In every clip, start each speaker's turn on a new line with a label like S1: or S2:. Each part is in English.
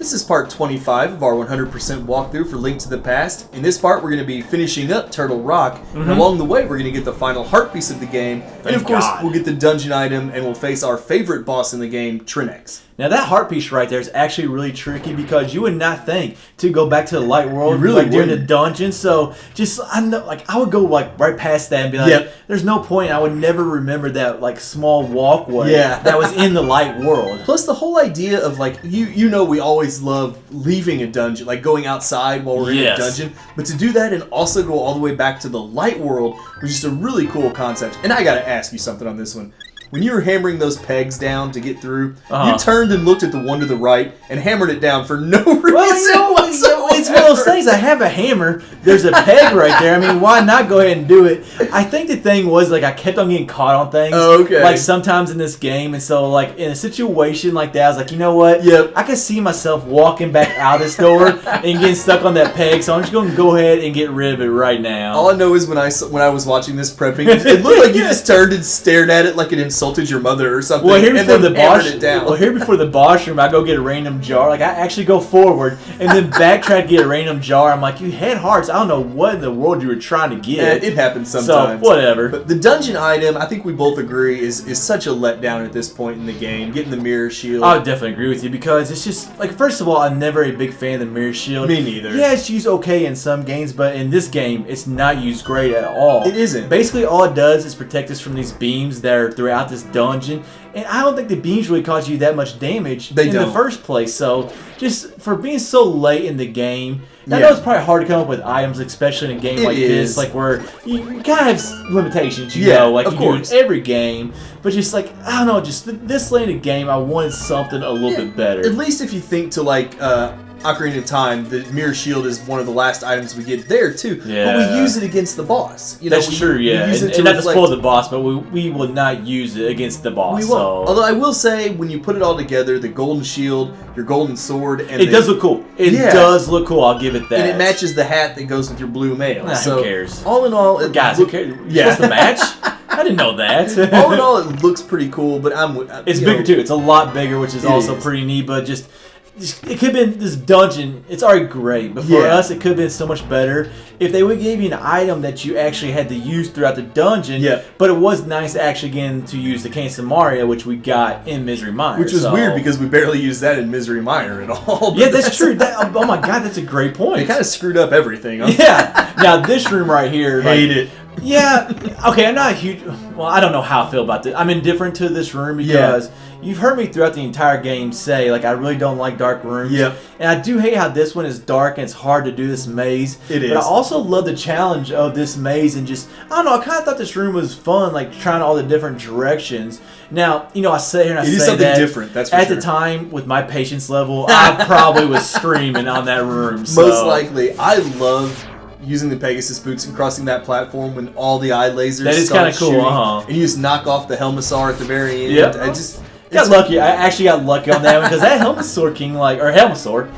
S1: This is part 25 of our 100% walkthrough for Link to the Past. In this part, we're going to be finishing up Turtle Rock, and along the way, we're going to get the final heart piece of the game, and of course, we'll get the dungeon item, and we'll face our favorite boss in the game, Trinexx.
S2: Now that heart piece right there is actually really tricky because you would not think to go back to the light world during the dungeon. So just I would go right past that and be like, there's no point. I would never remember that small walkway that was in the light world.
S1: Plus the whole idea of we always love leaving a dungeon, going outside while we're in a dungeon, but to do that and also go all the way back to the light world was just a really cool concept. And I gotta ask you something on this one. When you were hammering those pegs down to get through, you turned and looked at the one to the right and hammered it down for no reason whatsoever.
S2: It's one of those things. I have a hammer. There's a peg right there. I mean, why not go ahead and do it? I think the thing was, I kept on getting caught on things.
S1: Oh, okay.
S2: Sometimes in this game. And so, in a situation like that, I was like, you know what?
S1: Yep.
S2: I can see myself walking back out this door and getting stuck on that peg. So I'm just going to go ahead and get rid of it right now.
S1: All I know is when I was watching this prepping, it looked like you just turned and stared at it like it insulted your mother or something.
S2: Well, here before the boss room, I go get a random jar. I actually go forward and then backtrack to get a random jar. I'm like, you had hearts. I don't know what in the world you were trying to get.
S1: It happens sometimes.
S2: So, whatever.
S1: But the dungeon item, I think we both agree, is such a letdown at this point in the game. Getting the mirror shield.
S2: I would definitely agree with you because it's just, first of all, I'm never a big fan of the mirror shield.
S1: Me neither.
S2: Yeah, it's used okay in some games, but in this game, it's not used great at all.
S1: It isn't.
S2: Basically, all it does is protect us from these beams that are throughout this dungeon. And I don't think the beams really cause you that much damage the first place. So, just for being so late in the game, I know it's probably hard to come up with items, especially in a game this, where you kind of have limitations, you know, you do in every game. But just I don't know, just this late in the game, I wanted something a little bit better.
S1: At least if you think to Ocarina of Time, the mirror shield is one of the last items we get there too.
S2: Yeah.
S1: But we use it against the boss.
S2: That's true, yeah. And not to spoil the boss, but we will not use it against the boss.
S1: We won't. Although I will say, when you put it all together, the golden shield, your golden sword, and
S2: it does look cool. It does look cool. I'll give it that.
S1: And it matches the hat that goes with your blue mail.
S2: Who cares?
S1: All in all,
S2: guys, who cares? You're supposed to match. I didn't know that.
S1: All in all, it looks pretty cool. But
S2: it's bigger too. It's a lot bigger, which is also pretty neat. But just. It could have been this dungeon. It's already great, but for us, it could have been so much better if they would give you an item that you actually had to use throughout the dungeon.
S1: Yeah.
S2: But it was nice actually getting to use the Cane Mario, which we got in Misery Mire.
S1: Which was weird because we barely used that in Misery Mire at all.
S2: Yeah, that's true. Oh my god, that's a great point.
S1: It kind of screwed up everything. Huh?
S2: Yeah. Now this room right here,
S1: hate it.
S2: Yeah. Okay, I'm not a huge. Well, I don't know how I feel about this. I'm indifferent to this room because. You've heard me throughout the entire game say, I really don't like dark rooms.
S1: Yep.
S2: And I do hate how this one is dark and it's hard to do this maze.
S1: It is.
S2: But I also love the challenge of this maze and just, I don't know, I kind of thought this room was fun, trying all the different directions. Now, I sit here and I say that. It is something
S1: different, that's for sure.
S2: At the time, with my patience level, I probably was screaming on that room.
S1: So. Most likely. I love using the Pegasus boots and crossing that platform when all the eye lasers start shooting. And you just knock off the Helmasaur at the very end.
S2: Yep.
S1: Got
S2: lucky. I actually got lucky on that one because that Helmasaur king, or Helmasaur,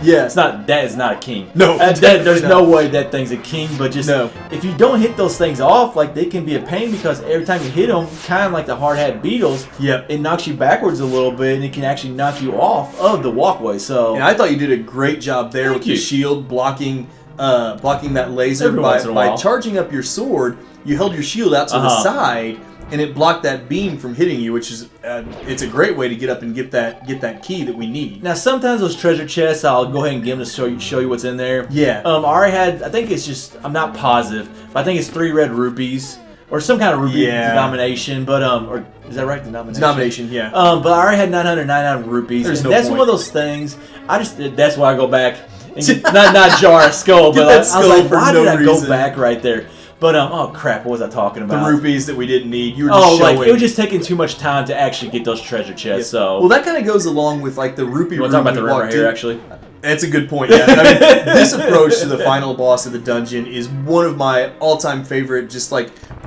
S2: that is not a king.
S1: No,
S2: there's no way that thing's a king. But just if you don't hit those things off, they can be a pain because every time you hit them, kind of like the hard hat beetles, it knocks you backwards a little bit and it can actually knock you off of the walkway. So,
S1: and I thought you did a great job there with the shield blocking that laser by charging up your sword. You held your shield out to the side. And it blocked that beam from hitting you, which is it's a great way to get up and get that key that we need.
S2: Now, sometimes those treasure chests, I'll go ahead and give them to show you what's in there.
S1: Yeah.
S2: I already had, I think it's just, I'm not positive, but I think it's 3 red rupees or some kind of rupee denomination. But or is that right?
S1: Denomination, yeah.
S2: But I already had 999 rupees.
S1: There's no
S2: that's
S1: point.
S2: One of those things. That's why I go back and get, not jar a skull, but I was like, why did I go back right there? But, oh crap, what was I talking about?
S1: The rupees that we didn't need. You were just showing.
S2: It was just taking too much time to actually get those treasure chests, so.
S1: Well, that kind of goes along with, the rupee room.
S2: You want to talk about the room right here, actually?
S1: That's a good point, yeah. This approach to the final boss of the dungeon is one of my all-time favorite,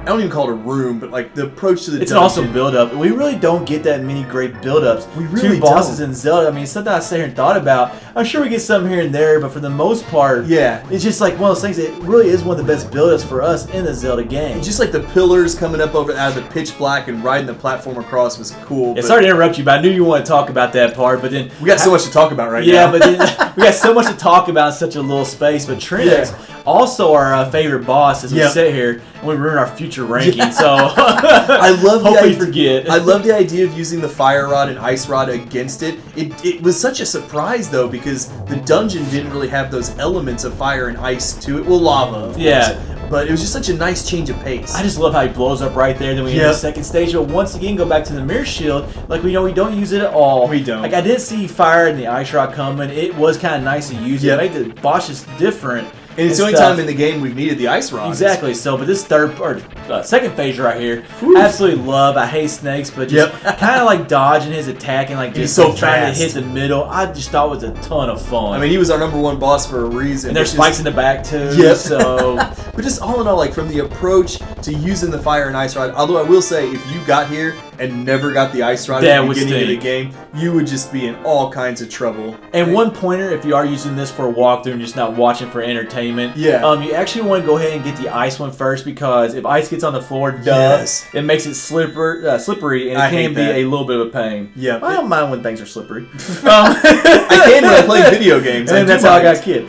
S1: I don't even call it a room, but like the approach to the
S2: It's
S1: dungeon.
S2: an awesome build-up. We really don't get that many great build-ups.
S1: We really
S2: to bosses
S1: don't.
S2: in Zelda. I mean, it's something I sat here and thought about. I'm sure we get some here and there, but for the most part,
S1: yeah,
S2: it's just like one of those things. It really is one of the best build-ups for us in the Zelda game.
S1: just like the pillars coming up out of the pitch black and riding the platform across was cool.
S2: Yeah, sorry to interrupt you, but I knew you wanted to talk about that part. But then
S1: we got so much to talk about right now.
S2: Yeah, but then we got so much to talk about in such a little space. But Trinexx, also our favorite boss, as we sit here and we ruin our future ranking. So
S1: I love
S2: hopefully forget.
S1: I love the idea of using the fire rod and ice rod against it. It was such a surprise though, because the dungeon didn't really have those elements of fire and ice to it. Well, lava, of course. But it was just such a nice change of pace.
S2: I just love how he blows up right there. Then we get the second stage. But once again, go back to the mirror shield. Like, we don't use it at all.
S1: We don't.
S2: Like, I did see fire and the ice rod coming. It was kind of nice to use it. It made the boss just different.
S1: And it's the only time in the game we've needed the ice rod.
S2: Exactly. So, but this second phase right here, absolutely love. I hate snakes, but just kind of like dodging his attack and like just
S1: so
S2: trying to hit the middle. I just thought it was a ton of fun.
S1: I mean, he was our #1 boss for a reason.
S2: And there's spikes in the back too. So,
S1: but just all in all, like from the approach to using the fire and ice rod. Although I will say, if you got here and never got the ice rod at the beginning of the game, you would just be in all kinds of trouble.
S2: And one pointer, if you are using this for a walkthrough and just not watching for entertainment, you actually want to go ahead and get the ice one first, because if ice gets on the floor, it makes it slippery, and it can be a little bit of a pain.
S1: Yeah,
S2: I don't mind when things are slippery.
S1: I can when I play video games,
S2: and that's how I got kid.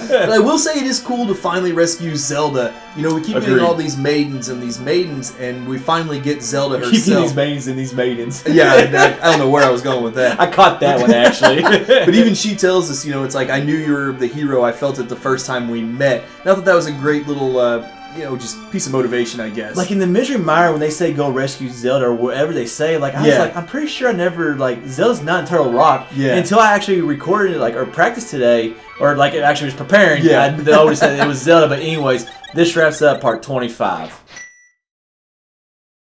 S1: But I will say it is cool to finally rescue Zelda. You know, we keep getting all these maidens, and we finally get Zelda herself.
S2: Keeping these maidens and these maidens.
S1: Yeah, I don't know where I was going with that.
S2: I caught that one, actually.
S1: But even she tells us, you know, it's like, I knew you were the hero. I felt it the first time we met. And I thought that was a great little, just piece of motivation, I guess.
S2: Like in the Misery Mire, when they say go rescue Zelda or whatever they say, like I was like, I'm pretty sure I never, like, Zelda's not in Turtle Rock until I actually recorded it, like, or practiced today, or like it actually was preparing. I always said it was Zelda. But anyways, this wraps up part 25.